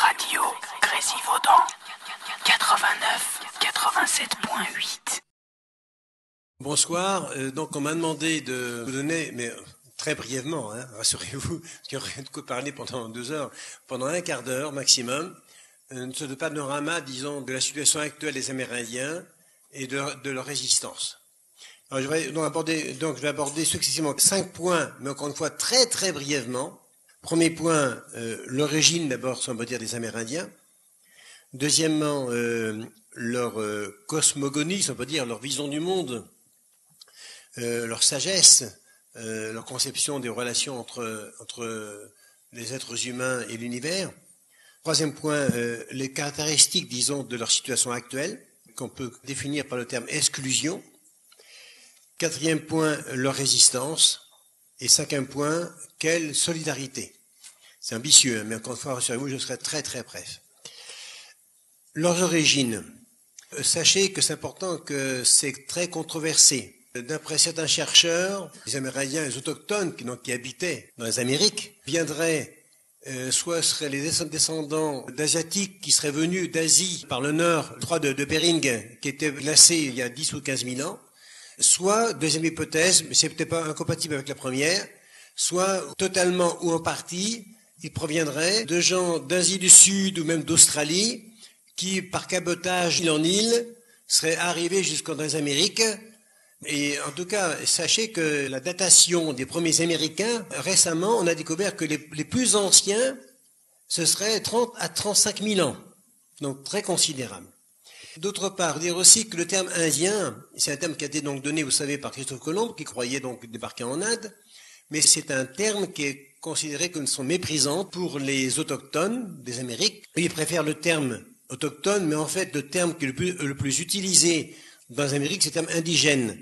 Radio Grésivaudan 89,87.8. Bonsoir. Donc on m'a demandé de vous donner, mais très brièvement, rassurez-vous, qu'il y aurait de quoi parler pendant 2 heures, pendant un quart d'heure maximum, une sorte de panorama, disons, de la situation actuelle des Amérindiens et de leur résistance. Alors, je vais aborder successivement 5 points, mais encore une fois très très brièvement. Premier point, l'origine d'abord, si on peut dire, des Amérindiens. Deuxièmement, leur cosmogonie, si on peut dire, leur vision du monde, leur sagesse, leur conception des relations entre les êtres humains et l'univers. Troisième point, les caractéristiques, disons, de leur situation actuelle, qu'on peut définir par le terme exclusion. Quatrième point, leur résistance. Et cinquième point, quelle solidarité. C'est ambitieux, mais encore une fois, rassurez-vous, je serai très très bref. Leurs origines. Sachez que c'est important, que c'est très controversé. D'après certains chercheurs, les Amérindiens, les autochtones qui habitaient dans les Amériques, viendraient, soit seraient les descendants d'Asiatiques qui seraient venus d'Asie par le nord, je crois de Bering, qui était glacé il y a 10 ou 15 000 ans, soit, deuxième hypothèse, mais c'est peut-être pas incompatible avec la première, soit totalement ou en partie, ils proviendraient de gens d'Asie du Sud ou même d'Australie, qui, par cabotage d'île en île, seraient arrivés jusqu'en les Amériques. Et en tout cas, sachez que la datation des premiers Américains, récemment, on a découvert que les plus anciens, ce serait 30 à 35 000 ans. Donc très considérable. D'autre part, dire aussi que le terme indien, c'est un terme qui a été donc donné, vous savez, par Christophe Colomb, qui croyait donc débarquer en Inde, mais c'est un terme qui est considéré comme son méprisant pour les autochtones des Amériques. Ils préfèrent le terme autochtone, mais en fait, le terme qui est le plus utilisé dans les Amériques, c'est le terme indigène.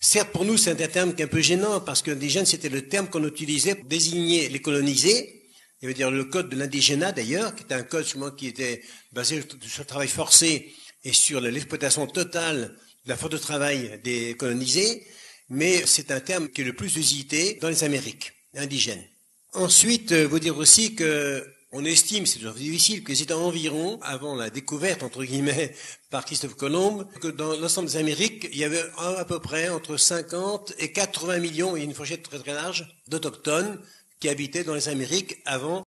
Certes, pour nous, c'est un terme qui est un peu gênant, parce qu'indigène, c'était le terme qu'on utilisait pour désigner les colonisés. Il veut dire le code de l'indigénat, d'ailleurs, qui était un code souvent qui était basé sur le travail forcé et sur l'exploitation totale de la force de travail des colonisés, mais c'est un terme qui est le plus usité dans les Amériques, indigène. Ensuite, vous dire aussi que on estime, c'est toujours difficile, que c'était environ, avant la découverte, entre guillemets, par Christophe Colomb, que dans l'ensemble des Amériques, il y avait à peu près entre 50 et 80 millions, et une fourchette très très large, d'autochtones qui habitaient dans les Amériques avant